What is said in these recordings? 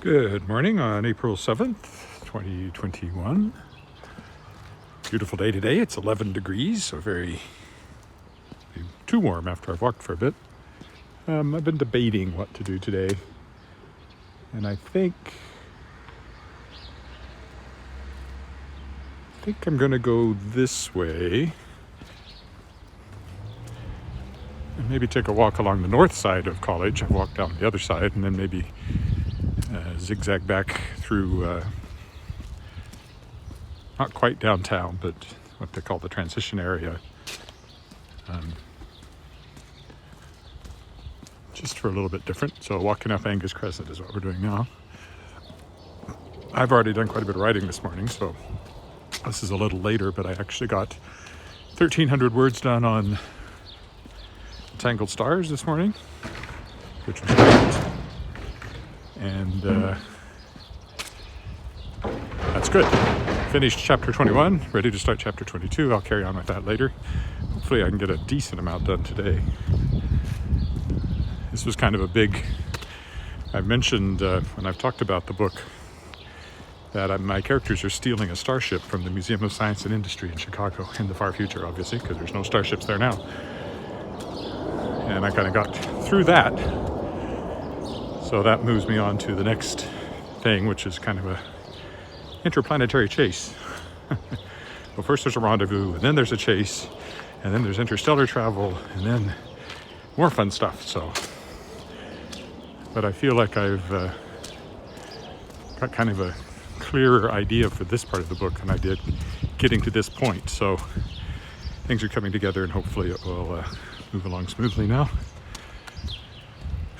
Good morning on April 7th, 2021. Beautiful day today. It's 11 degrees, so very too warm after I've walked for a bit. I've been debating what to do today, and I think I'm going to go this way and maybe take a walk along the north side of college. I've walked down the other side and then maybe zigzag back through, not quite downtown, but what they call the transition area. Just for a little bit different. So walking up Angus Crescent is what we're doing now. I've already done quite a bit of writing this morning, so this is a little later, but I actually got 1,300 words done on Untitled Stars this morning, which was great. And that's good. Finished chapter 21, ready to start chapter 22. I'll carry on with that later. Hopefully I can get a decent amount done today. This was kind of a big, I've mentioned when I've talked about the book that my characters are stealing a starship from the Museum of Science and Industry in Chicago in the far future, obviously, because there's no starships there now. And I kind of got through that. So that moves me on to the next thing, which is kind of a interplanetary chase. Well, first there's a rendezvous, and then there's a chase, and then there's interstellar travel, and then more fun stuff. So, but I feel like I've got kind of a clearer idea for this part of the book than I did getting to this point. So things are coming together, and hopefully it will move along smoothly now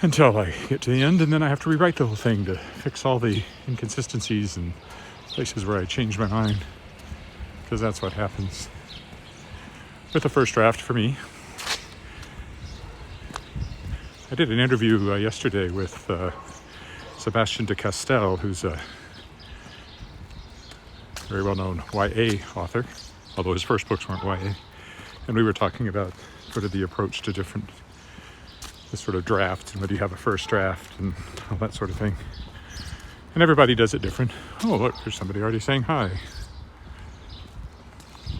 until I get to the end, and then I have to rewrite the whole thing to fix all the inconsistencies and places where I change my mind, because that's what happens with the first draft for me. I did an interview yesterday with Sebastian de Castel, who's a very well-known YA author, although his first books weren't YA, and we were talking about sort of the approach to different this sort of draft, and whether you have a first draft and all that sort of thing. And everybody does it different. Oh, look, there's somebody already saying hi.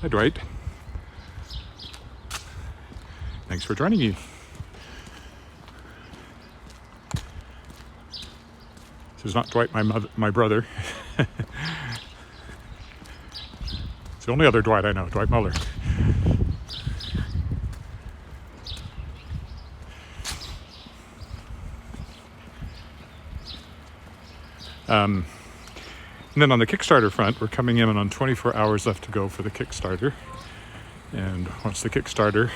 Hi, Dwight. Thanks for joining me. This is not Dwight, my brother. It's the only other Dwight I know, Dwight Muller. And then on the Kickstarter front, we're coming in on 24 hours left to go for the Kickstarter. And once the Kickstarter,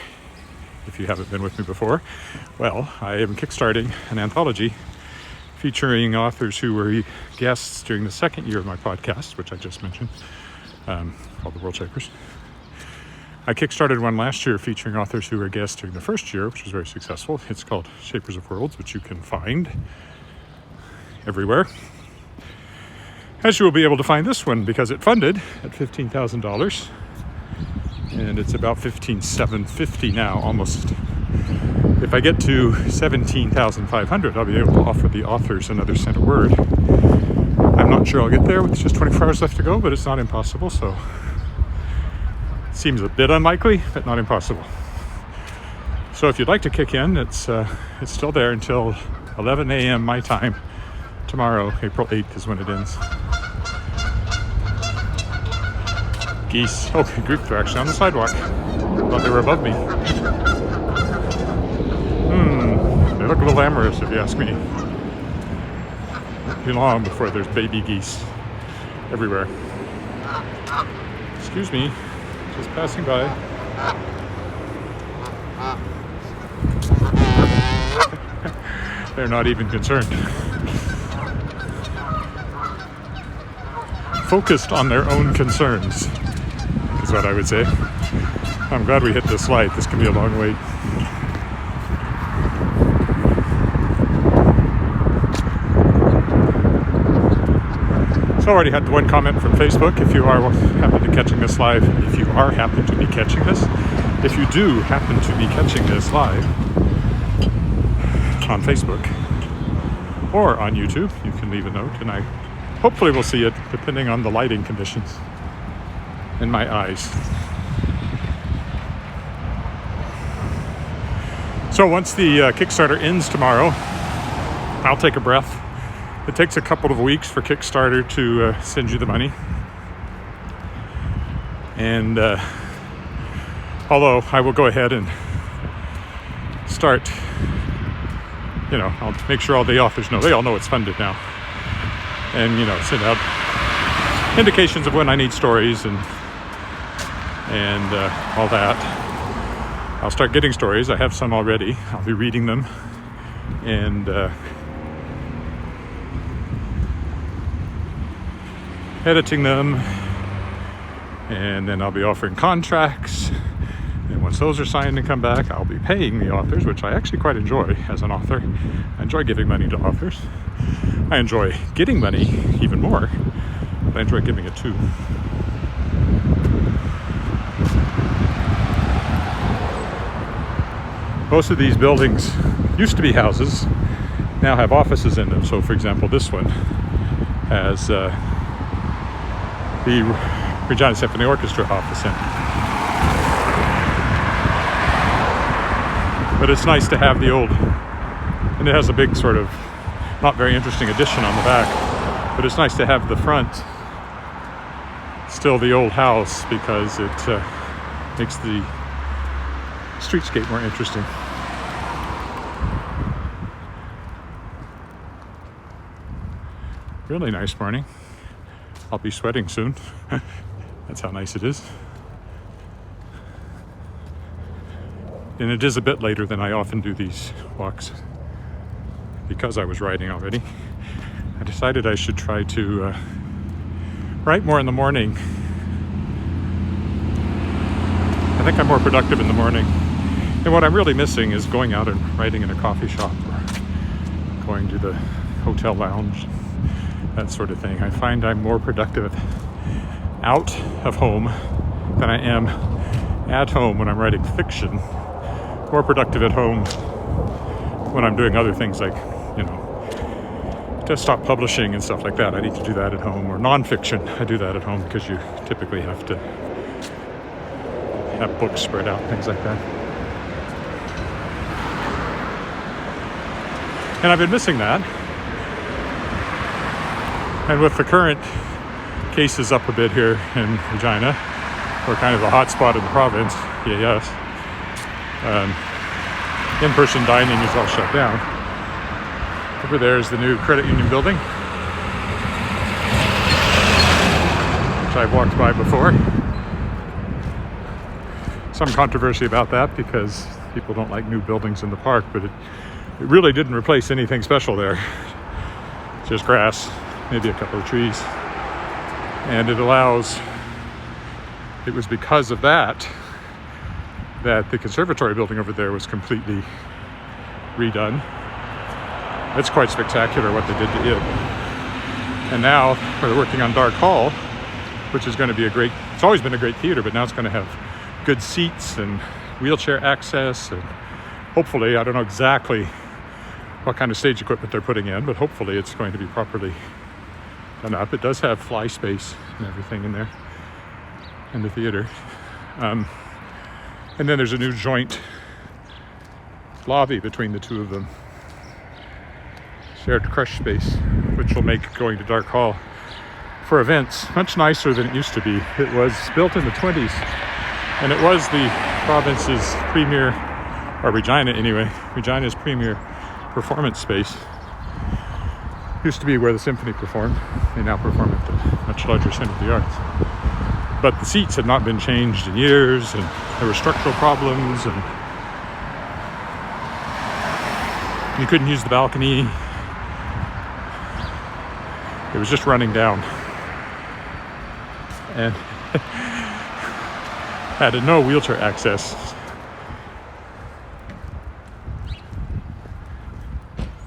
if you haven't been with me before, well, I am kickstarting an anthology featuring authors who were guests during the second year of my podcast, which I just mentioned, called The World Shapers. I kickstarted one last year featuring authors who were guests during the first year, which was very successful. It's called Shapers of Worlds, which you can find everywhere, as you will be able to find this one, because it funded at $15,000, and it's about $15,750 now, almost. If I get to $17,500, I'll be able to offer the authors another cent a word. I'm not sure I'll get there with just 24 hours left to go, but it's not impossible, so it seems a bit unlikely, but not impossible. So if you'd like to kick in, it's still there until 11 a.m. my time. Tomorrow, April 8th, is when it ends. Geese. Oh, they're actually on the sidewalk. I thought they were above me. They look a little amorous, if you ask me. It'll be long before there's baby geese everywhere. Excuse me, just passing by. They're not even concerned. Focused on their own concerns is what I would say. I'm glad we hit this light. This can be a long wait. So I already had one comment from Facebook. If you are happen to be catching this live, if you do happen to be catching this live on Facebook, or on YouTube. You can leave a note, and I hopefully will see it, depending on the lighting conditions in my eyes. So once the Kickstarter ends tomorrow, I'll take a breath. It takes a couple of weeks for Kickstarter to send you the money. And although I will go ahead and start, I'll make sure all the authors know. They all know it's funded now. And, send out indications of when I need stories and all that. I'll start getting stories. I have some already. I'll be reading them and editing them. And then I'll be offering contracts. And once those are signed and come back, I'll be paying the authors, which I actually quite enjoy as an author. I enjoy giving money to authors. I enjoy getting money even more, but I enjoy giving it too. Most of these buildings used to be houses, now have offices in them. So, for example, this one has the Regina Symphony Orchestra office in it. But it's nice to have the old, and it has a big sort of not very interesting addition on the back, but it's nice to have the front still the old house, because it makes the streetscape more interesting. Really nice morning. I'll be sweating soon. That's how nice it is. And it is a bit later than I often do these walks because I was writing already. I decided I should try to write more in the morning. I think I'm more productive in the morning. And what I'm really missing is going out and writing in a coffee shop or going to the hotel lounge, that sort of thing. I find I'm more productive out of home than I am at home when I'm writing fiction. More productive at home when I'm doing other things like, desktop publishing and stuff like that. I need to do that at home. Or nonfiction, I do that at home because you typically have to have books spread out, things like that. And I've been missing that. And with the current cases up a bit here in Regina, we're kind of a hot spot in the province, yes. In-person dining is all shut down. Over there is the new credit union building, which I've walked by before. Some controversy about that because people don't like new buildings in the park, but it really didn't replace anything special there. Just grass, maybe a couple of trees. And it was because of that the conservatory building over there was completely redone. It's quite spectacular what they did to it. And now we're working on Dark Hall, which is going to be it's always been a great theater, but now it's going to have good seats and wheelchair access, and hopefully, I don't know exactly what kind of stage equipment they're putting in, but hopefully it's going to be properly done up. It does have fly space and everything in there, in the theater. And then there's a new joint lobby between the two of them. Shared crush space, which will make going to Dark Hall for events much nicer than it used to be. It was built in the 20s, and it was the province's premier, or Regina anyway, Regina's premier performance space. Used to be where the symphony performed. They now perform at the much larger Center of the Arts. But the seats had not been changed in years, and there were structural problems, and you couldn't use the balcony. It was just running down. And had no wheelchair access.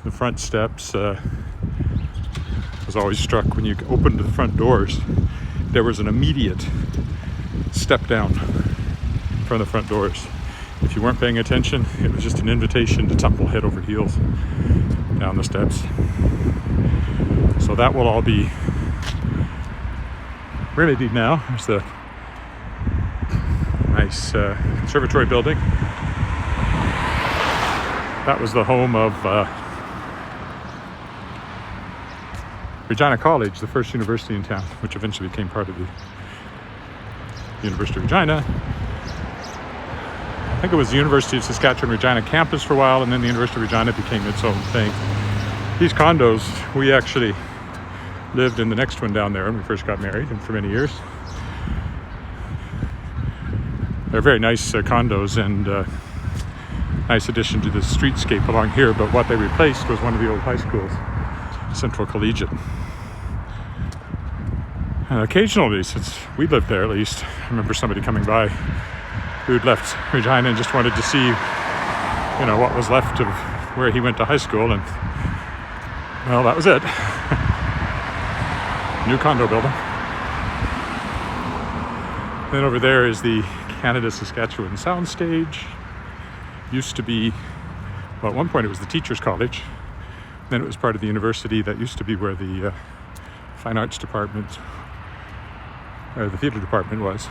The front steps, was always struck when you opened the front doors. There was an immediate step down from the front doors. If you weren't paying attention, it was just an invitation to tumble head over heels down the steps. So that will all be remedied now. There's the nice conservatory building. That was the home of Regina College, the first university in town, which eventually became part of the University of Regina. I think it was the University of Saskatchewan Regina campus for a while, and then the University of Regina became its own thing. These condos, we actually lived in the next one down there when we first got married, and for many years. They're very nice condos and nice addition to the streetscape along here, but what they replaced was one of the old high schools, Central Collegiate. And occasionally, since we lived there at least, I remember somebody coming by who'd left Regina and just wanted to see, what was left of where he went to high school, and well, that was it. New condo building. Then over there is the Canada-Saskatchewan Soundstage. Used to be, well, at one point it was the Teachers College. Then it was part of the university that used to be where the Fine Arts Department, or the Theatre Department was.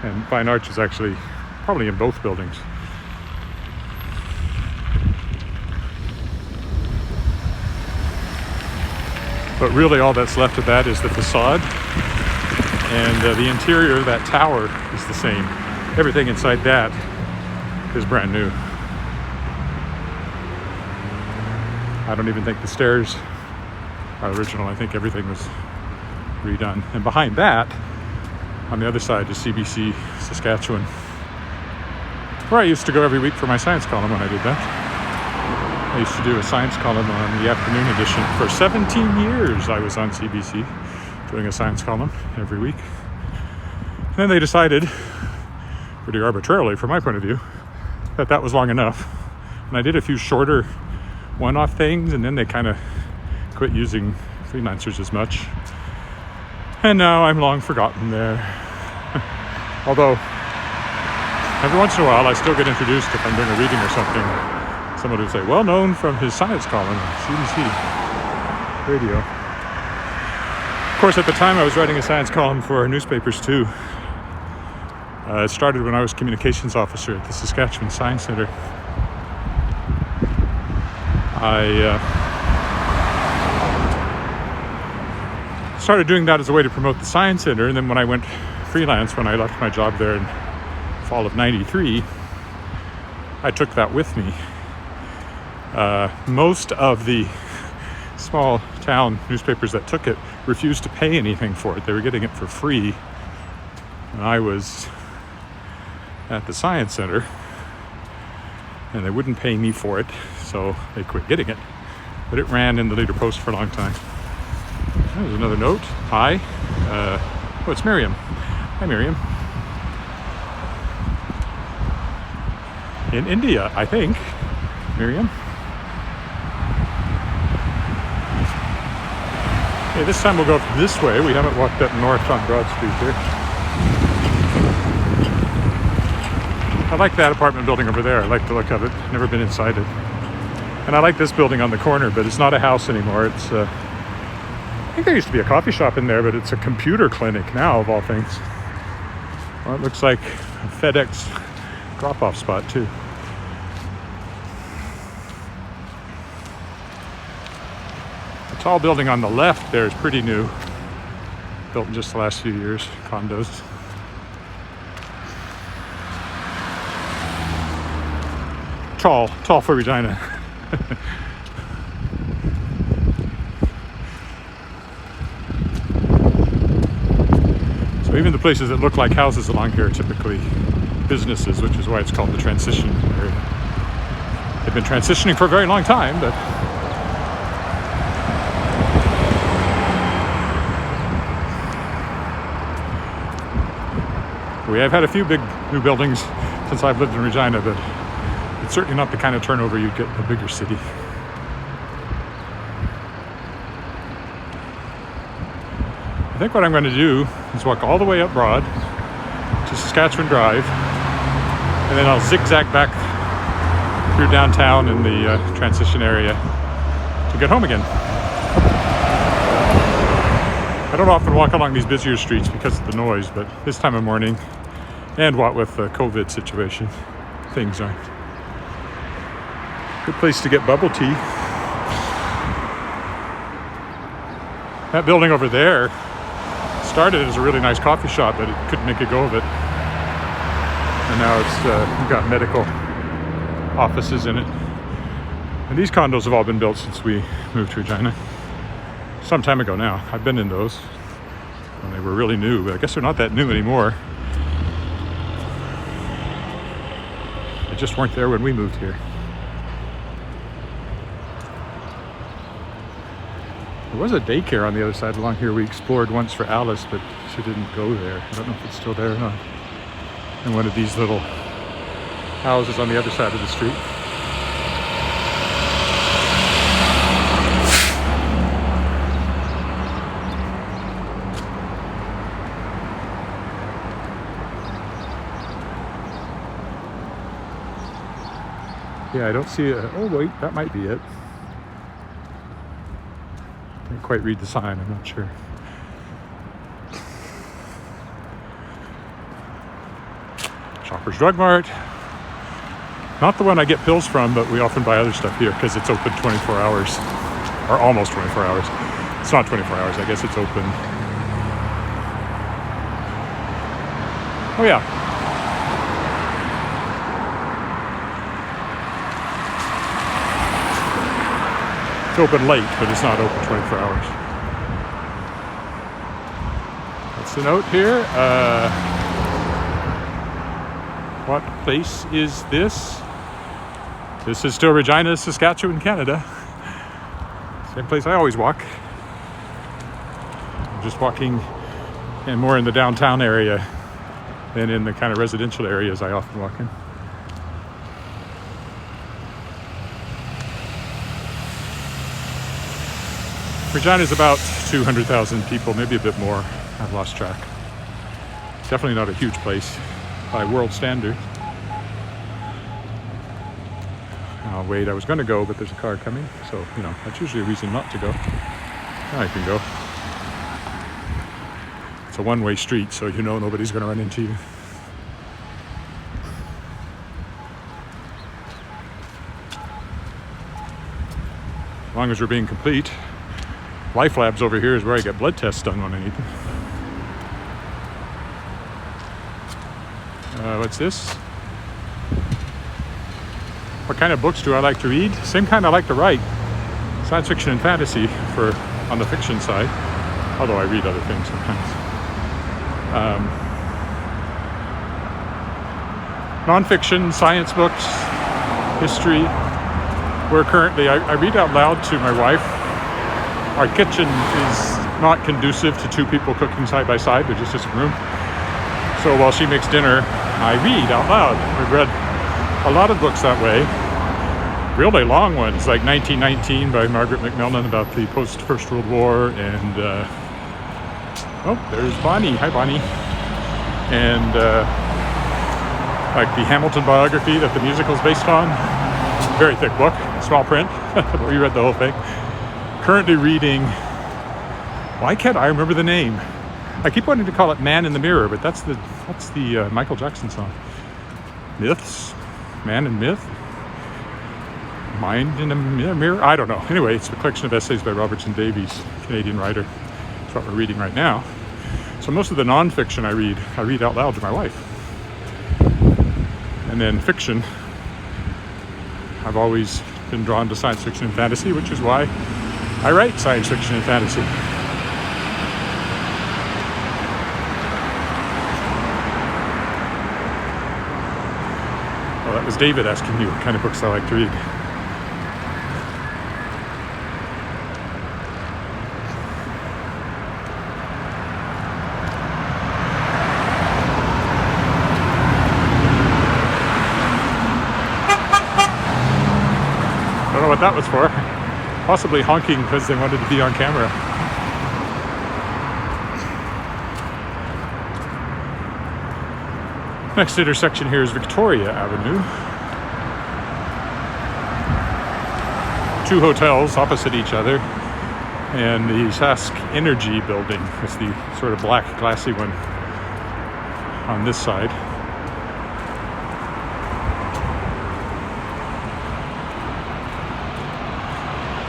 And Fine Arts is actually probably in both buildings. But really all that's left of that is the facade. And the interior of that tower is the same. Everything inside that is brand new. I don't even think the stairs are original. I think everything was redone. And behind that, on the other side, is CBC Saskatchewan, where I used to go every week for my science column when I did that. I used to do a science column on the afternoon edition. For 17 years I was on CBC doing a science column every week. And then they decided, pretty arbitrarily from my point of view, that was long enough. And I did a few shorter one-off things, and then they kind of quit using freelancers as much. And now I'm long forgotten there. Although, every once in a while I still get introduced if I'm doing a reading or something. Someone would say, well known from his science column on CBC radio. Of course, at the time I was writing a science column for newspapers too. It started when I was communications officer at the Saskatchewan Science Centre. I started doing that as a way to promote the Science Centre, and then when I went freelance, when I left my job there in fall of '93, I took that with me. Most of the small town newspapers that took it refused to pay anything for it. They were getting it for free. And I was at the Science Centre, and they wouldn't pay me for it, so they quit getting it. But it ran in the Leader Post for a long time. There's another note. Hi. It's Miriam. Hi, Miriam. In India, I think. Miriam. Okay, this time we'll go this way. We haven't walked up north on Broad Street here. I like that apartment building over there. I like the look of it. Never been inside it. And I like this building on the corner, but it's not a house anymore. It's I think there used to be a coffee shop in there, but it's a computer clinic now, of all things. Well, it looks like a FedEx drop-off spot too. The tall building on the left there is pretty new. Built in just the last few years, condos. Tall for Regina. So even the places that look like houses along here are typically businesses, which is why it's called the transition area. They've been transitioning for a very long time, but we have had a few big new buildings since I've lived in Regina, but it's certainly not the kind of turnover you'd get in a bigger city. I think what I'm going to do is walk all the way up Broad to Saskatchewan Drive, and then I'll zigzag back through downtown in the transition area to get home again. I don't often walk along these busier streets because of the noise, but this time of morning, and what with the COVID situation, things aren't. Good place to get bubble tea. That building over there started as a really nice coffee shop, but it couldn't make a go of it. And now it's got medical offices in it. And these condos have all been built since we moved to Regina. Some time ago now. I've been in those when they were really new, but I guess they're not that new anymore. They just weren't there when we moved here. There was a daycare on the other side along here we explored once for Alice, but she didn't go there. I don't know if it's still there or not. And one of these little houses on the other side of the street. Yeah, I don't see it. Oh wait, that might be it. Can't quite read the sign, I'm not sure. Shoppers Drug Mart. Not the one I get pills from, but we often buy other stuff here because it's open 24 hours. Or almost 24 hours. It's not 24 hours, I guess it's open. Oh yeah. It's open late, but it's not open 24 hours. What's the note here? What place is this? This is still Regina, Saskatchewan, Canada. Same place I always walk. I'm just walking and more in the downtown area than in the kind of residential areas I often walk in. Regina is about 200,000 people, maybe a bit more. I've lost track. Definitely not a huge place by world standards. Oh, wait, I was going to go, but there's a car coming. So, that's usually a reason not to go. Now I can go. It's a one-way street, so nobody's going to run into you. As long as we're being complete. Life Labs over here is where I get blood tests done when I need them. What's this? What kind of books do I like to read? Same kind I like to write. Science fiction and fantasy on the fiction side. Although I read other things sometimes. Non-fiction, science books, history. We're currently, I read out loud to my wife. Our kitchen is not conducive to two people cooking side by side. There's just a room. So while she makes dinner, I read out loud. I've read a lot of books that way. Really long ones, like 1919 by Margaret Macmillan about the post-First World War. And, there's Bonnie. Hi, Bonnie. And like the Hamilton biography that the musical's based on. Very thick book, small print. We read the whole thing. Currently reading, why can't I remember the name? I keep wanting to call it Man in the Mirror, but that's the Michael Jackson song. Myths? Man and Myth? Mind in a Mirror? I don't know. Anyway, it's a collection of essays by Robertson Davies, Canadian writer. That's what we're reading right now. So most of the non-fiction I read out loud to my wife. And then fiction, I've always been drawn to science fiction and fantasy, which is why I write science fiction and fantasy. Well, that was David asking me what kind of books I like to read. I don't know what that was for. Possibly honking because they wanted to be on camera. Next intersection here is Victoria Avenue. two hotels opposite each other, and the Sask Energy building is the sort of black glassy one on this side.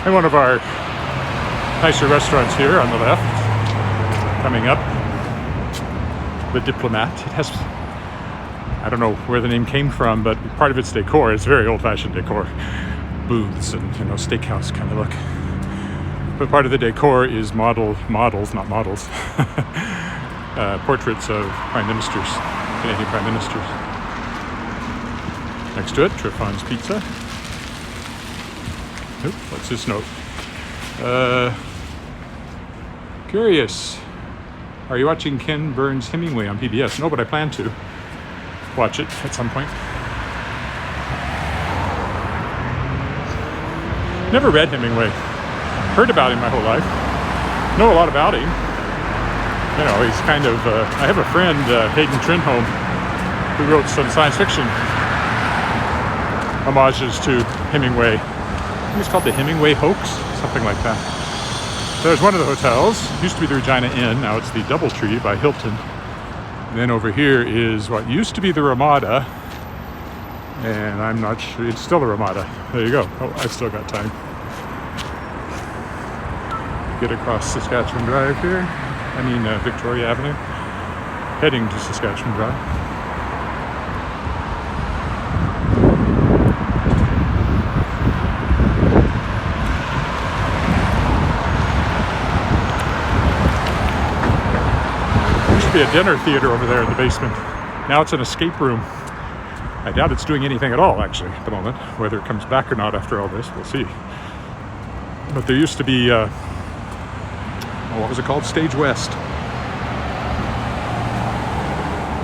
And one of our nicer restaurants here on the left, coming up, the Diplomat. It has, I don't know where the name came from, but part of its decor is very old-fashioned decor. Booths and, steakhouse kind of look. But part of the decor is models, not models, portraits of prime ministers, Canadian prime ministers. Next to it, Triffon's Pizza. Oop, what's this note? Curious. Are you watching Ken Burns' Hemingway on PBS? No, but I plan to watch it at some point. Never read Hemingway. Heard about him my whole life. Know a lot about him. He's kind of... I have a friend, Hayden Trinholm, who wrote some science fiction homages to Hemingway. I think it's called the Hemingway Hoax, something like that. So there's one of the hotels. Used to be the Regina Inn. Now it's the Doubletree by Hilton. And then over here is what used to be the Ramada. And I'm not sure. It's still the Ramada. There you go. Oh, I've still got time. Get across Saskatchewan Drive here. Victoria Avenue. Heading to Saskatchewan Drive. Be a dinner theater over there in the basement. Now it's an escape room. I doubt it's doing anything at all, actually, at the moment. Whether it comes back or not after all this, we'll see. But there used to be, what was it called? Stage West.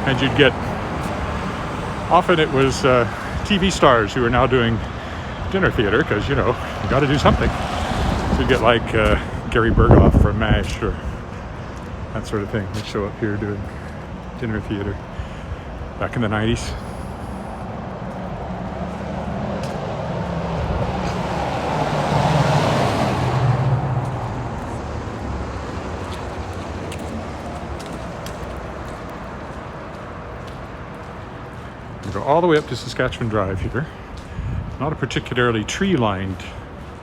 And you'd get, often it was TV stars who are now doing dinner theater, because, you got to do something. So you'd get like Gary Berghoff from MASH, or that sort of thing. They show up here doing dinner theater back in the 90s. We go all the way up to Saskatchewan Drive here. Not a particularly tree-lined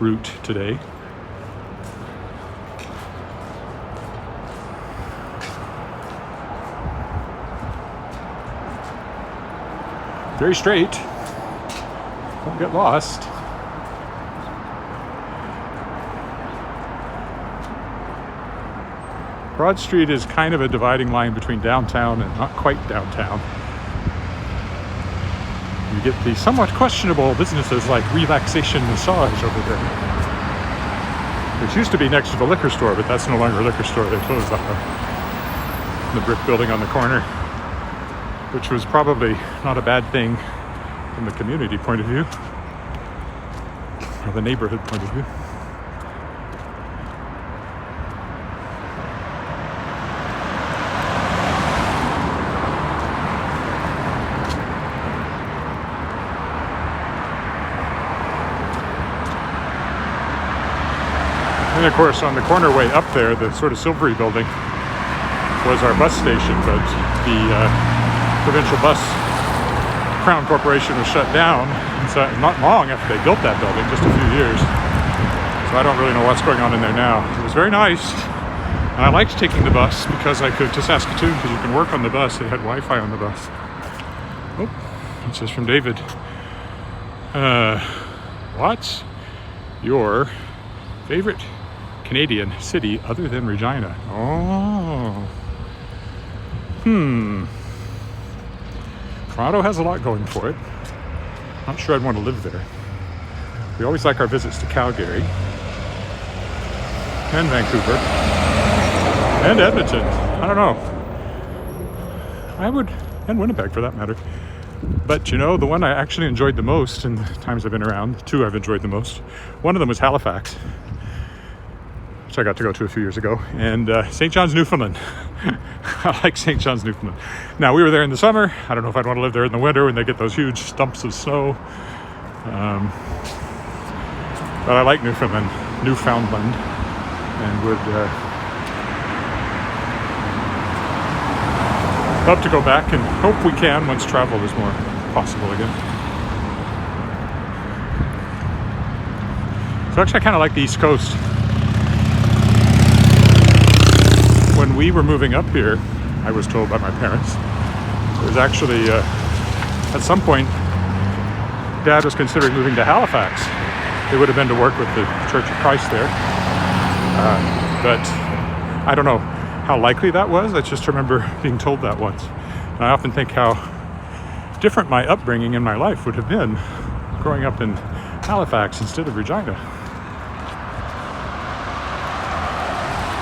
route today. Very straight. Don't get lost. Broad Street is kind of a dividing line between downtown and not quite downtown. You get the somewhat questionable businesses like Relaxation Massage over there, which used to be next to the liquor store, but that's no longer a liquor store. They closed that one. The brick building on the corner, which was probably not a bad thing from the community point of view, or the neighborhood point of view. And of course, on the corner way up there, the sort of silvery building was our bus station, but the provincial bus Crown Corporation was shut down, and so not long after they built that building, just a few years. So I don't really know what's going on in there now. It was very nice, and I liked taking the bus because I could to Saskatoon, because you can work on the bus. They had Wi-Fi on the bus. Oh, it says from David. What's your favorite Canadian city other than Regina? Oh. Toronto has a lot going for it. Not sure I'd want to live there. We always like our visits to Calgary and Vancouver and Edmonton. I don't know. I would, and Winnipeg for that matter. But the one I actually enjoyed the most in the times I've been around, the two I've enjoyed the most, one of them was Halifax, which I got to go to a few years ago, and St. John's, Newfoundland. I like St. John's, Newfoundland. Now, we were there in the summer. I don't know if I'd want to live there in the winter when they get those huge stumps of snow. But I like Newfoundland, and would love to go back, and hope we can once travel is more possible again. So actually I kind of like the East Coast. When we were moving up here, I was told by my parents, it was actually at some point Dad was considering moving to Halifax. It would have been to work with the Church of Christ there, but I don't know how likely that was. I just remember being told that once. And I often think how different my upbringing in my life would have been growing up in Halifax instead of Regina.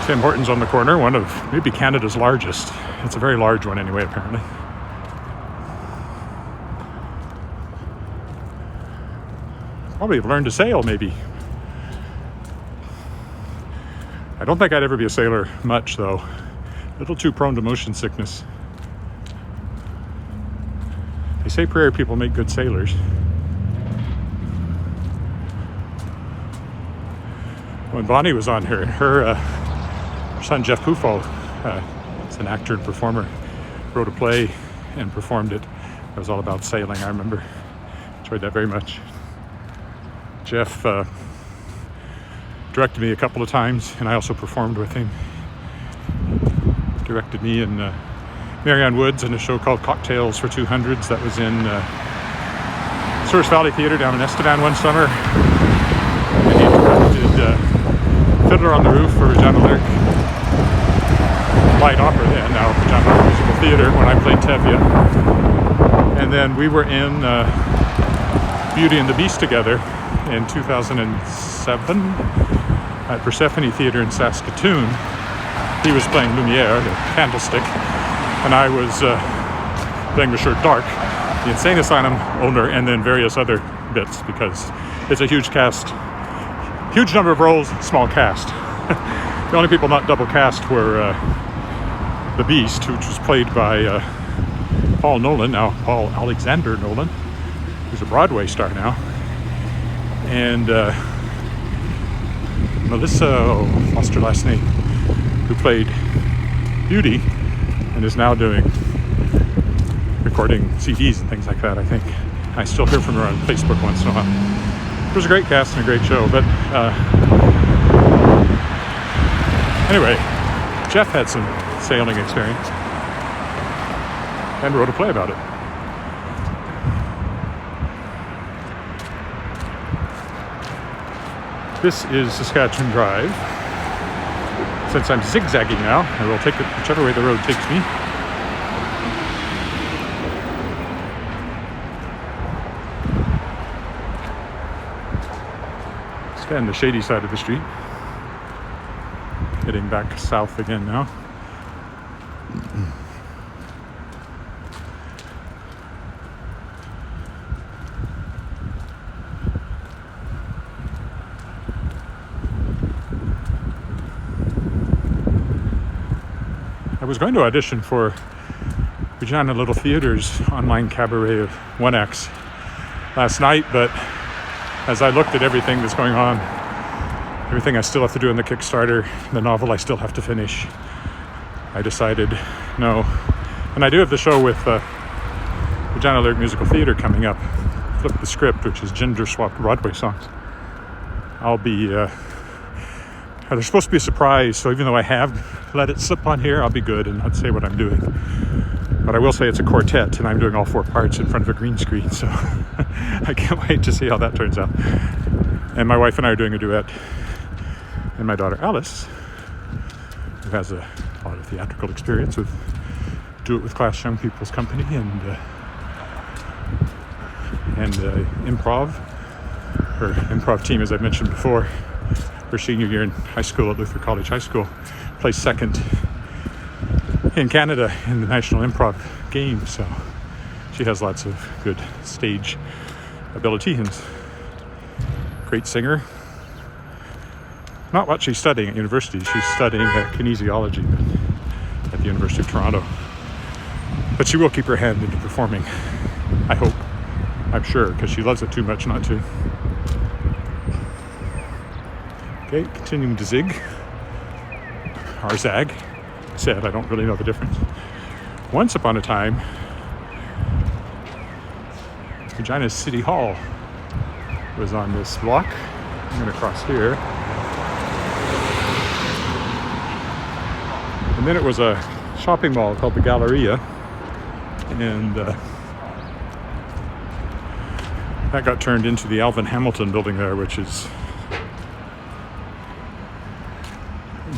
Tim Hortons on the corner, one of maybe Canada's largest. It's a very large one anyway, apparently. Probably have learned to sail, maybe. I don't think I'd ever be a sailor much, though. A little too prone to motion sickness. They say prairie people make good sailors. When Bonnie was on here, her son Jeff Pufo, is an actor and performer, wrote a play and performed it. It was all about sailing, I remember. Enjoyed that very much. Jeff directed me a couple of times, and I also performed with him. Directed me and Marianne Woods in a show called Cocktails for 200s that was in Source Valley Theatre down in Estevan one summer. And he directed Fiddler on the Roof for Regina Lyric Light Opera then, now Regina Lyric Musical Theatre, when I played Tevye. And then we were in Beauty and the Beast together in 2007 at Persephone Theatre in Saskatoon. He was playing Lumiere, the candlestick, and I was playing Monsieur Dark, the insane asylum owner, and then various other bits, because it's a huge cast, huge number of roles, small cast. The only people not double cast were the Beast, which was played by Paul Nolan, now Paul Alexander Nolan, who's a Broadway star now, and Melissa, lost her last name, who played Beauty and is now doing recording CDs and things like that, I think. I still hear from her on Facebook once in a while. It was a great cast and a great show, but anyway, Jeff had some sailing experience and wrote a play about it. This is Saskatchewan Drive. Since I'm zigzagging now, I will take it whichever way the road takes me. Stand the shady side of the street. Heading back south again now. I was going to audition for Regina Little Theatre's online cabaret of 1X last night, but as I looked at everything that's going on, everything I still have to do in the Kickstarter, the novel I still have to finish, I decided no. And I do have the show with Regina Lyric Musical Theatre coming up, Flip the Script, which is gender swapped Broadway songs. I'll be there's supposed to be a surprise, so even though I have let it slip on here, I'll be good and not say what I'm doing. But I will say it's a quartet, and I'm doing all 4 parts in front of a green screen, so I can't wait to see how that turns out. And my wife and I are doing a duet, and my daughter Alice, who has a lot of theatrical experience with Do It With Class Young People's Company and improv. Her improv team, as I've mentioned before, her senior year in high school at Luther College High School, placed second in Canada in the National Improv Games, so she has lots of good stage ability and great singer. Not what she's studying at university. She's studying kinesiology at the University of Toronto. But she will keep her hand into performing, I hope. I'm sure, because she loves it too much not to. Okay, continuing to zig, or zag. Said I don't really know the difference. Once upon a time, Regina City Hall was on this block. I'm going to cross here. And then it was a shopping mall called the Galleria. And that got turned into the Alvin Hamilton building there, which is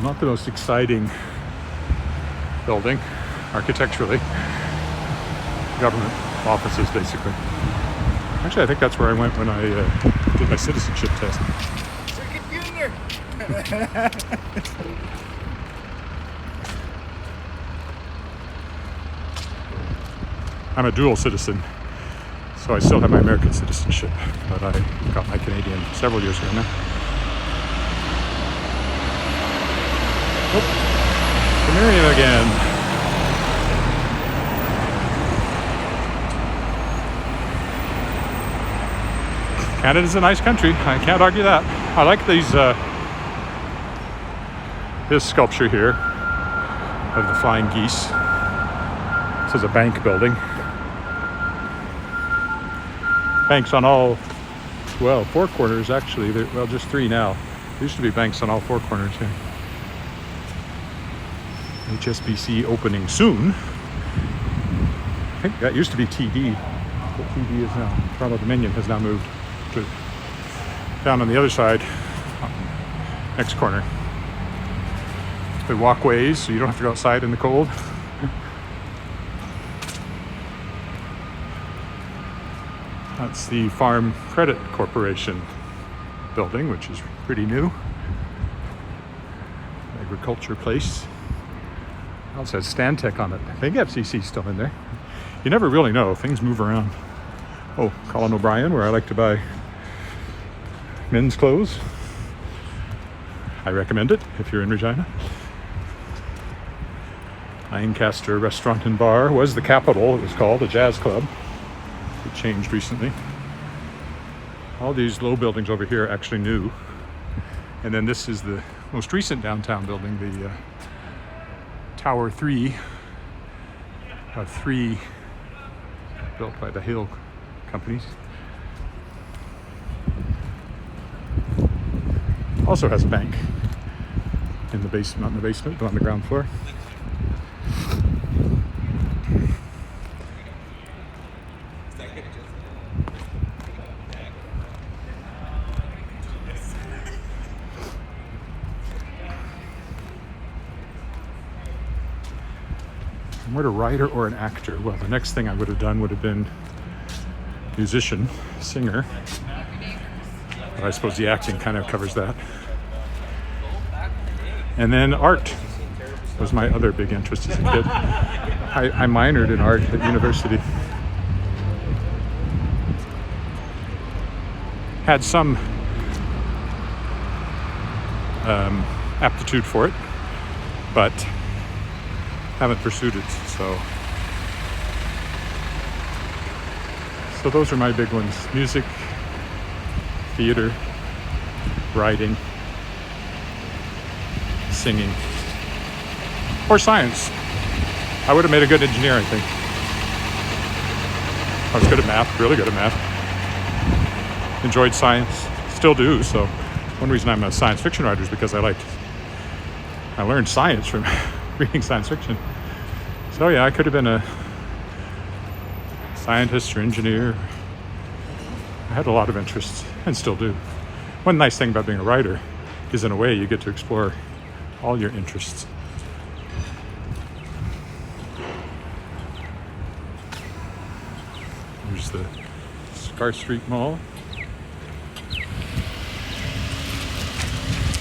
not the most exciting building architecturally. Government offices, basically. Actually, I think that's where I went when I did my citizenship test. Circuit Junior! I'm a dual citizen, so I still have my American citizenship, but I got my Canadian several years ago now. Oh, Miriam again. Canada's a nice country. I can't argue that. I like these. This sculpture here of the flying geese. This is a bank building. Banks on all, well, four corners actually. Well, just three now. There used to be banks on all four corners here. HSBC opening soon. I think that used to be TD. But TD is now, Toronto Dominion has now moved to down on the other side, next corner. The walkways, so you don't have to go outside in the cold. That's the Farm Credit Corporation building, which is pretty new. Agriculture place. It also has Stantec on it. I think FCC's still in there. You never really know. Things move around. Oh, Colin O'Brien, where I like to buy men's clothes. I recommend it if you're in Regina. Lancaster Restaurant and Bar was the Capitol, it was called, a jazz club. It changed recently. All these low buildings over here are actually new. And then this is the most recent downtown building, the Tower 3 of 3 built by the Hill companies. Also has a bank in the basement, not in the basement, but on the ground floor. I'm not a writer or an actor. Well, the next thing I would have done would have been musician, singer. But I suppose the acting kind of covers that. And then art was my other big interest as a kid. I minored in art at university. Had some aptitude for it, but haven't pursued it, so those are my big ones. Music, theater, writing, singing, or science. I would have made a good engineer, I think. I was good at math, really good at math. Enjoyed science, still do, so one reason I'm a science fiction writer is because I learned science from reading science fiction. So yeah, I could have been a scientist or engineer. I had a lot of interests and still do. One nice thing about being a writer is, in a way, you get to explore all your interests. There's the Scar Street Mall.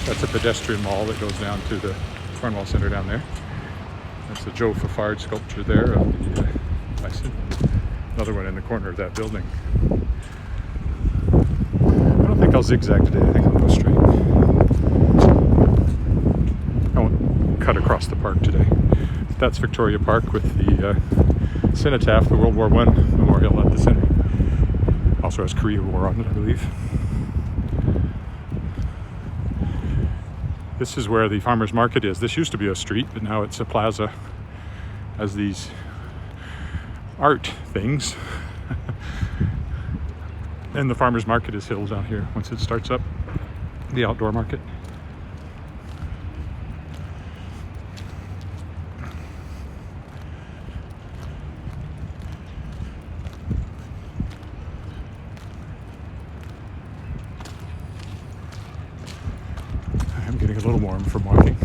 That's a pedestrian mall that goes down to the Cornwall Centre down there. That's the Joe Fafard sculpture there of the bison. Another one in the corner of that building. I don't think I'll zigzag today. I think I'll go straight. I won't cut across the park today. That's Victoria Park with the cenotaph, the World War I memorial at the center. Also has Korea War on it, I believe. This is where the farmer's market is. This used to be a street, but now it's a plaza. Has these art things. And the farmer's market is hills down here once it starts up, the outdoor market. I'm getting a little warm from walking.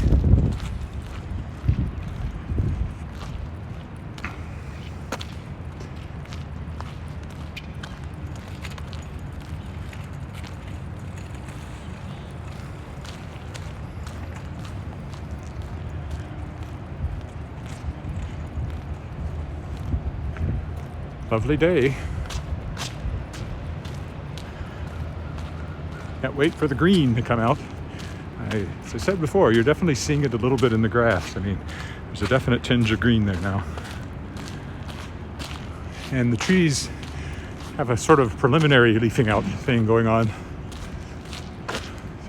Lovely day. Can't wait for the green to come out. As I said before, you're definitely seeing it a little bit in the grass. I mean, there's a definite tinge of green there now. And the trees have a sort of preliminary leafing out thing going on. So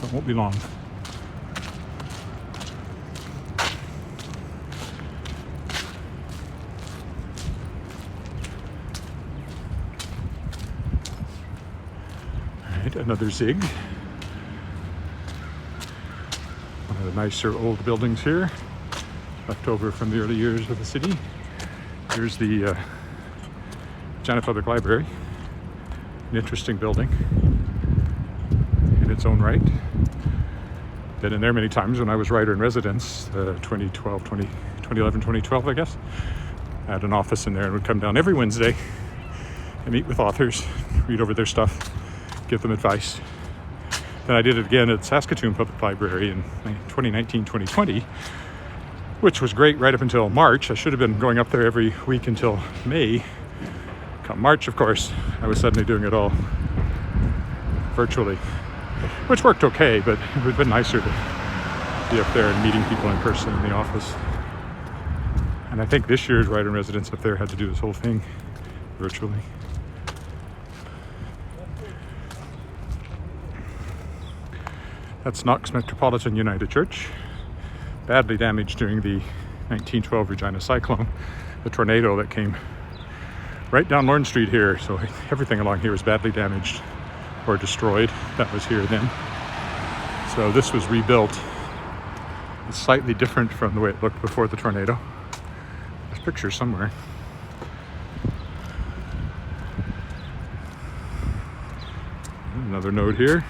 it won't be long. Another zig. One of the nicer old buildings here, left over from the early years of the city. Here's the Regina Public Library, an interesting building in its own right. Been in there many times when I was writer in residence, 2011, 2012, I guess. I had an office in there and would come down every Wednesday and meet with authors, read over their stuff, give them advice. Then I did it again at Saskatchewan Public Library in 2019, 2020, which was great right up until March. I should have been going up there every week until May. Come March, of course, I was suddenly doing it all virtually, which worked okay, but it would have been nicer to be up there and meeting people in person in the office. And I think this year's writer in residence up there had to do this whole thing virtually. That's Knox Metropolitan United Church, badly damaged during the 1912 Regina cyclone, the tornado that came right down Lorne Street here. So everything along here was badly damaged or destroyed. That was here then. So this was rebuilt. It's slightly different from the way it looked before the tornado. There's pictures somewhere. Another note here.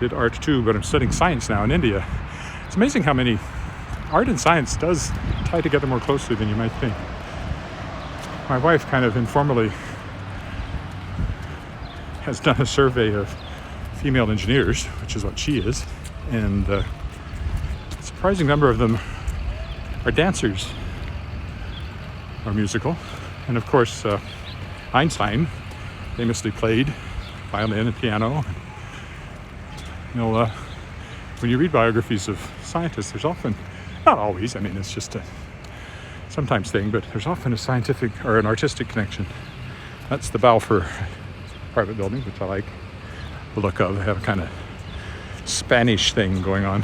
Did art too, but I'm studying science now in India. It's amazing how many art and science does tie together more closely than you might think. My wife kind of informally has done a survey of female engineers, which is what she is, and a surprising number of them are dancers or musical. And of course, Einstein famously played violin and piano. You know, when you read biographies of scientists, there's often, not always, I mean, it's just a sometimes thing, but there's often a scientific or an artistic connection. That's the Balfour private building, which I like the look of. They have a kind of Spanish thing going on.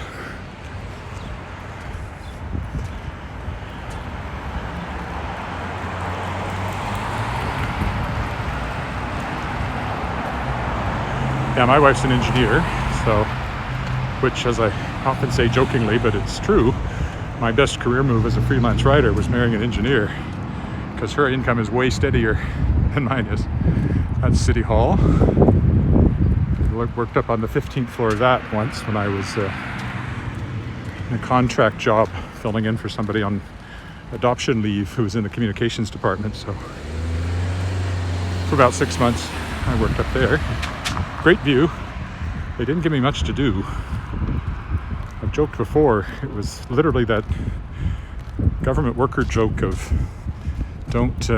Yeah, my wife's an engineer, so, which, as I often say jokingly, but it's true, my best career move as a freelance writer was marrying an engineer, because her income is way steadier than mine is. That's City Hall. I worked up on the 15th floor of that once when I was in a contract job filling in for somebody on adoption leave who was in the communications department. So for about 6 months, I worked up there. Great view. They didn't give me much to do. I've joked before, it was literally that government worker joke of don't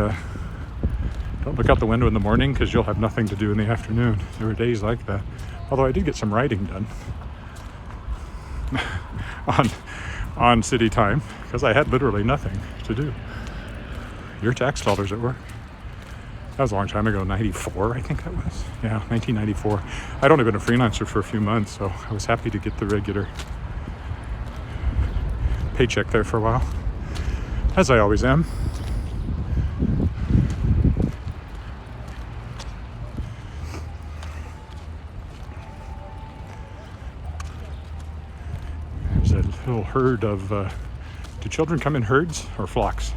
look out the window in the morning because you'll have nothing to do in the afternoon. There were days like that. Although I did get some writing done on city time because I had literally nothing to do. Your tax dollars at work. That was a long time ago, 94, I think that was. Yeah, 1994. I'd only been a freelancer for a few months, so I was happy to get the regular paycheck there for a while, as I always am. There's a little herd of, do children come in herds or flocks?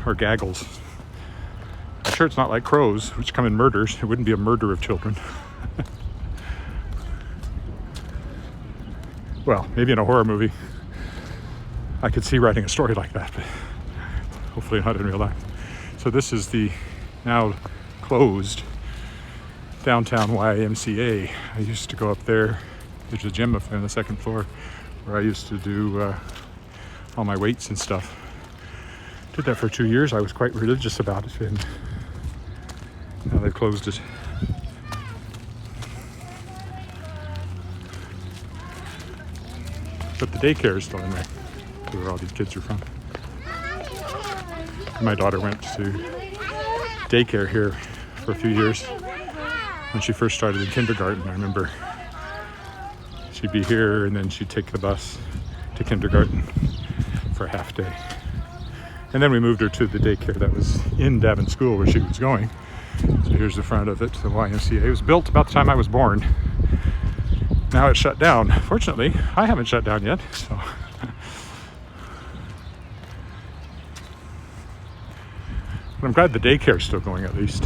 Or gaggles? I'm sure it's not like crows, which come in murders. It wouldn't be a murder of children. Well, maybe in a horror movie I could see writing a story like that, but hopefully not in real life. So this is the now closed downtown Ymca. I used to go up there. There's a gym up there on the second floor where I used to do all my weights and stuff. Did that for 2 years. I was quite religious about it, and now they've closed it. But the daycare is still in there, where all these kids are from. My daughter went to daycare here for a few years when she first started in kindergarten. I remember she'd be here and then she'd take the bus to kindergarten for a half day. And then we moved her to the daycare that was in Davin School where she was going. So here's the front of it, the YMCA. It was built about the time I was born. Now it's shut down. Fortunately, I haven't shut down yet, so. But I'm glad the daycare's still going at least.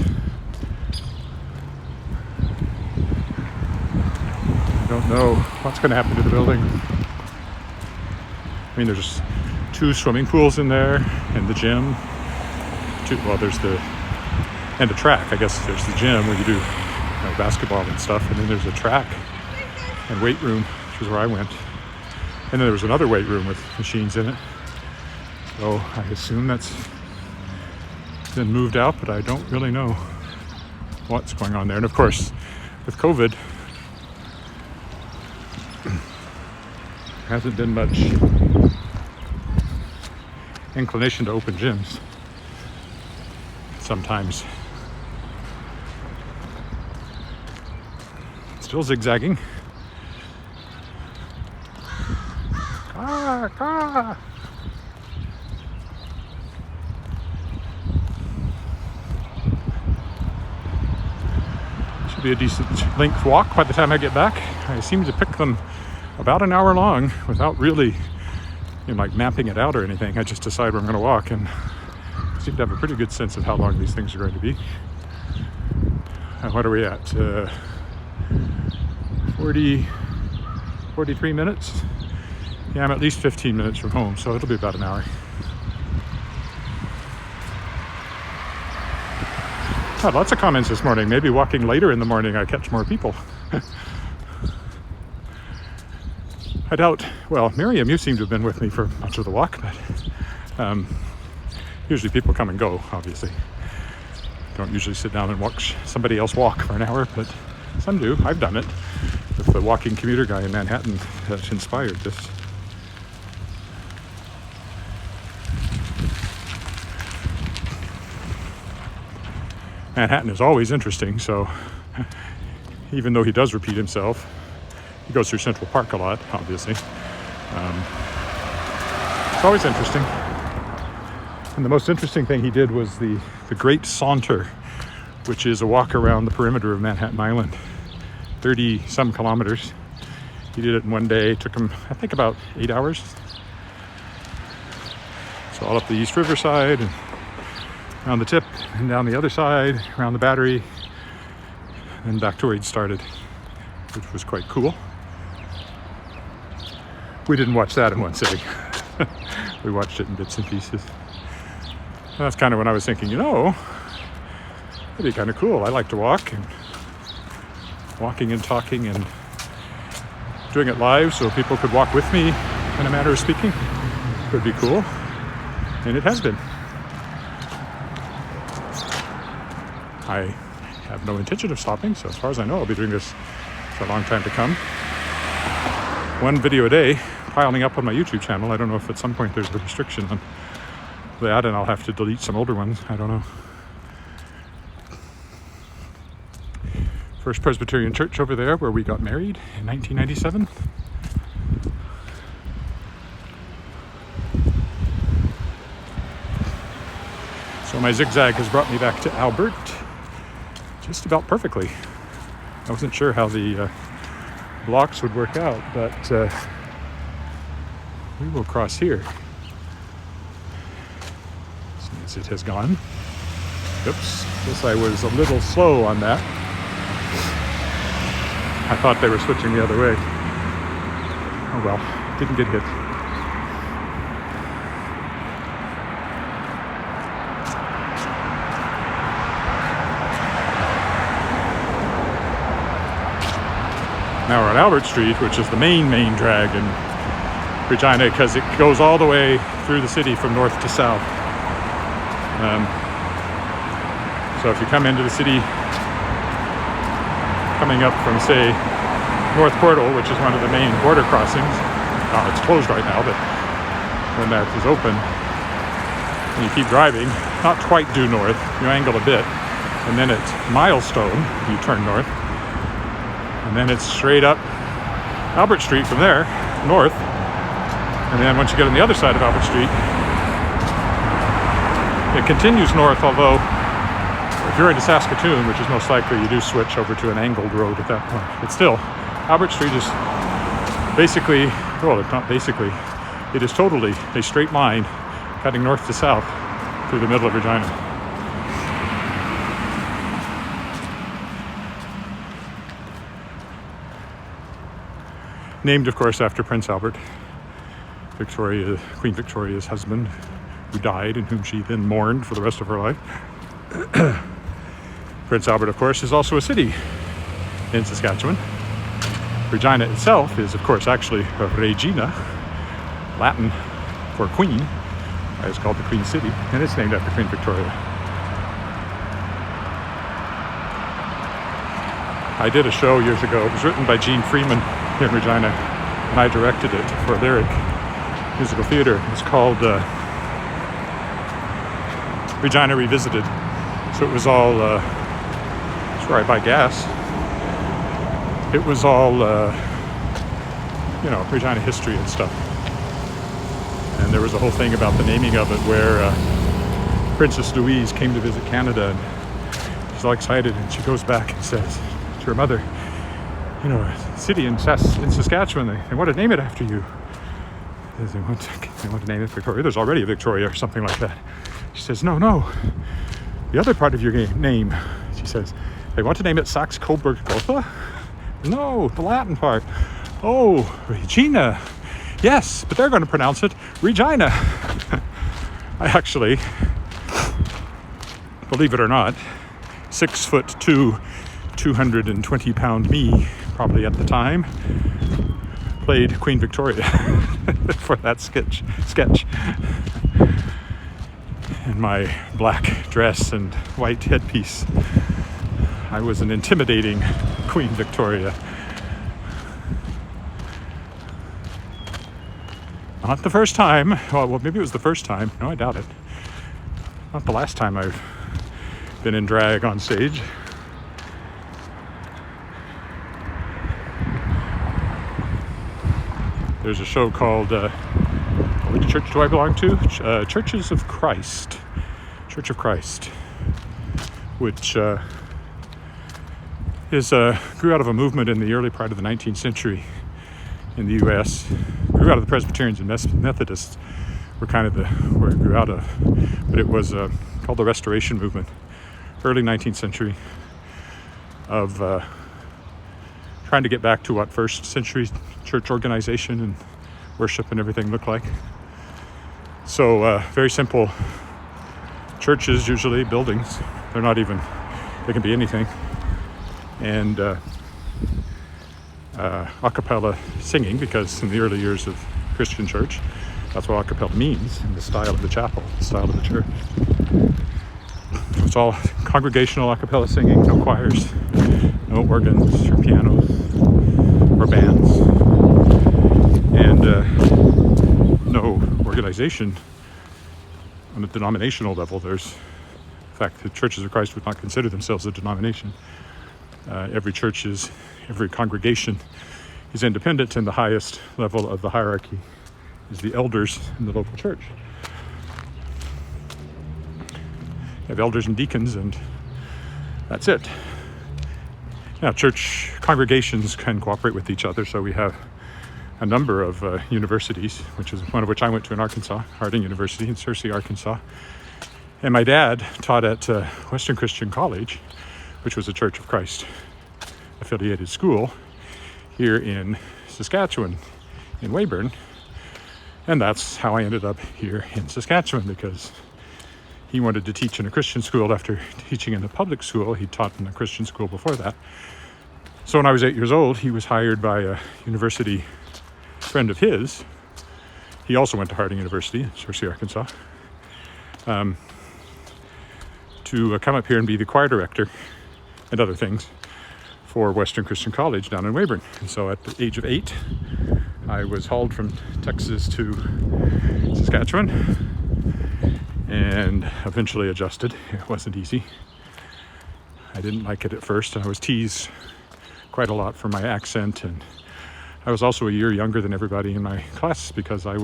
I don't know what's going to happen to the building. I mean, there's 2 swimming pools in there and the gym. There's and a track. I guess there's the gym where you do basketball and stuff, and then there's a track and weight room, which is where I went. And then there was another weight room with machines in it. So I assume that's been moved out, but I don't really know what's going on there. And of course, with COVID, hasn't been much inclination to open gyms sometimes. Still zigzagging. Car. Should be a decent length walk by the time I get back. I seem to pick them about an hour long without really like mapping it out or anything. I just decide where I'm going to walk, and I seem to have a pretty good sense of how long these things are going to be. And what are we at? 43 minutes? Yeah, I'm at least 15 minutes from home, so it'll be about an hour. Had lots of comments this morning. Maybe walking later in the morning I catch more people. I doubt, well, Miriam, you seem to have been with me for much of the walk, but usually people come and go, obviously. Don't usually sit down and watch somebody else walk for an hour, but some do. I've done it with the walking commuter guy in Manhattan that inspired this. Manhattan is always interesting, so even though he does repeat himself, he goes through Central Park a lot, obviously. It's always interesting. And the most interesting thing he did was the Great Saunter, which is a walk around the perimeter of Manhattan Island, 30-some kilometers. He did it in one day. It took him, I think, about 8 hours. So all up the East River side, and around the tip, and down the other side, around the Battery, and back to where he'd started, which was quite cool. We didn't watch that in one sitting. We watched it in bits and pieces. And that's kind of when I was thinking, it'd be kind of cool. I like to walk, and walking and talking and doing it live so people could walk with me, in a manner of speaking, would be cool. And it has been. I have no intention of stopping, so as far as I know, I'll be doing this for a long time to come. 1 video a day, piling up on my YouTube channel. I don't know if at some point there's a restriction on that, and I'll have to delete some older ones. I don't know. First Presbyterian church over there where we got married in 1997. So my zigzag has brought me back to Albert just about perfectly. I wasn't sure how the blocks would work out, but we will cross here. Since it has gone. Oops, guess I was a little slow on that. I thought they were switching the other way. Oh well, didn't get hit. Now we're on Albert Street, which is the main drag in Regina because it goes all the way through the city from north to south. So if you come into the city, coming up from, say, North Portal, which is one of the main border crossings, it's closed right now, but when that is open, and you keep driving, not quite due north, you angle a bit, and then at Milestone, you turn north, and then it's straight up Albert Street from there, north, and then once you get on the other side of Albert Street, it continues north, although if you're into Saskatoon, which is most likely, you do switch over to an angled road at that point. But still, Albert Street is basically, well, it's not basically, it is totally a straight line cutting north to south through the middle of Regina. Named, of course, after Prince Albert, Queen Victoria's husband, who died and whom she then mourned for the rest of her life. Prince Albert, of course, is also a city in Saskatchewan. Regina itself is, of course, actually Regina, Latin for queen. It's called the Queen City, and it's named after Queen Victoria. I did a show years ago. It was written by Gene Freeman here in Regina, and I directed it for Lyric Musical Theater. It's called Regina Revisited. So it was all, that's where I buy gas. It was all, Regina history and stuff. And there was a whole thing about the naming of it where Princess Louise came to visit Canada, and she's all excited, and she goes back and says to her mother, a city in Saskatchewan, they want to name it after you. They want to name it Victoria. There's already a Victoria or something like that. She says, no. The other part of your name, she says, they want to name it Saxe-Coburg-Gotha? No, the Latin part. Oh, Regina. Yes, but they're going to pronounce it Regina. I actually, believe it or not, 6'2", 220-pound me, probably at the time, played Queen Victoria for that sketch. In my black dress and white headpiece, I was an intimidating Queen Victoria. Not the first time. Well, maybe it was the first time. No, I doubt it. Not the last time I've been in drag on stage. There's a show called, which church do I belong to? Churches of Christ. Church of Christ. Which grew out of a movement in the early part of the 19th century in the U.S. Grew out of the Presbyterians and Methodists were kind of where it grew out of. But it was called the Restoration Movement, early 19th century, of trying to get back to what first century church organization and worship and everything looked like. So very simple churches, usually buildings. They're not even, they can be anything. And a cappella singing, because in the early years of Christian church, that's what a cappella means in the style of the chapel, the style of the church. It's all congregational a cappella singing, no choirs, no organs or pianos or bands, and no organization on a denominational level. In fact, the Churches of Christ would not consider themselves a denomination. Every congregation is independent, and the highest level of the hierarchy is the elders in the local church. You have elders and deacons, and that's it. Now, church congregations can cooperate with each other, so we have a number of universities, one of which I went to in Arkansas, Harding University in Searcy, Arkansas. And my dad taught at Western Christian College, which was a Church of Christ affiliated school here in Saskatchewan, in Weyburn. And that's how I ended up here in Saskatchewan, because he wanted to teach in a Christian school after teaching in a public school. He taught in a Christian school before that. So when I was 8 years old, he was hired by a university friend of his. He also went to Harding University in Searcy, Arkansas, to come up here and be the choir director and other things for Western Christian College down in Weyburn. And so at the age of 8, I was hauled from Texas to Saskatchewan and eventually adjusted. It wasn't easy. I didn't like it at first. I was teased quite a lot for my accent, and I was also a year younger than everybody in my class because I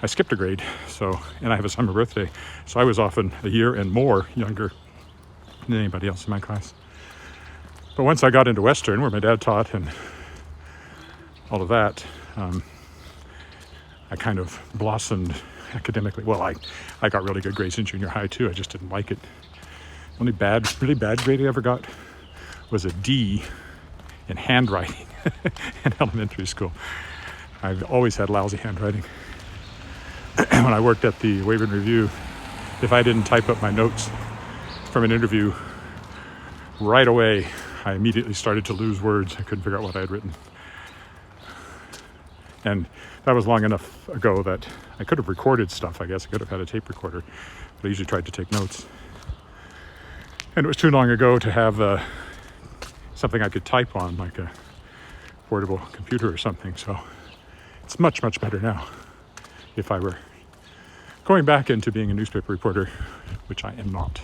skipped a grade, and I have a summer birthday, so I was often a year and more younger than anybody else in my class. But once I got into Western, where my dad taught and all of that, I kind of blossomed academically. Well, I got really good grades in junior high too. I just didn't like it. The only really bad grade I ever got was a D in handwriting in elementary school. I've always had lousy handwriting. When I worked at the Weyburn Review, if I didn't type up my notes from an interview right away, I immediately started to lose words. I couldn't figure out what I had written. And that was long enough ago that I could have recorded stuff, I guess. I could have had a tape recorder, but I usually tried to take notes. And it was too long ago to have something I could type on, like a portable computer or something. So it's much, much better now. If I were going back into being a newspaper reporter, which I am not.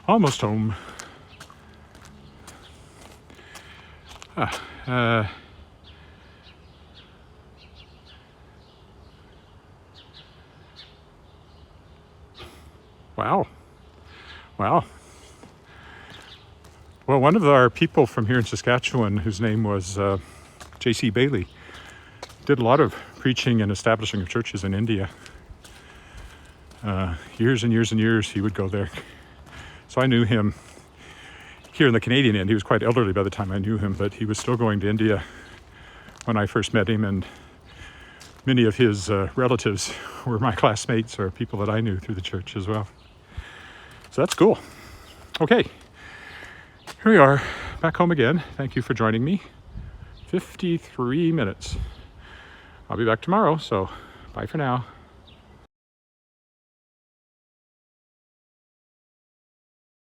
Almost home. Wow. Well, one of our people from here in Saskatchewan, whose name was J.C. Bailey, did a lot of preaching and establishing of churches in India. Years and years and years he would go there. So I knew him here in the Canadian end. He was quite elderly by the time I knew him, but he was still going to India when I first met him, and many of his relatives were my classmates or people that I knew through the church as well. So that's cool. Okay, here we are, back home again. Thank you for joining me. 53 minutes. I'll be back tomorrow, so bye for now.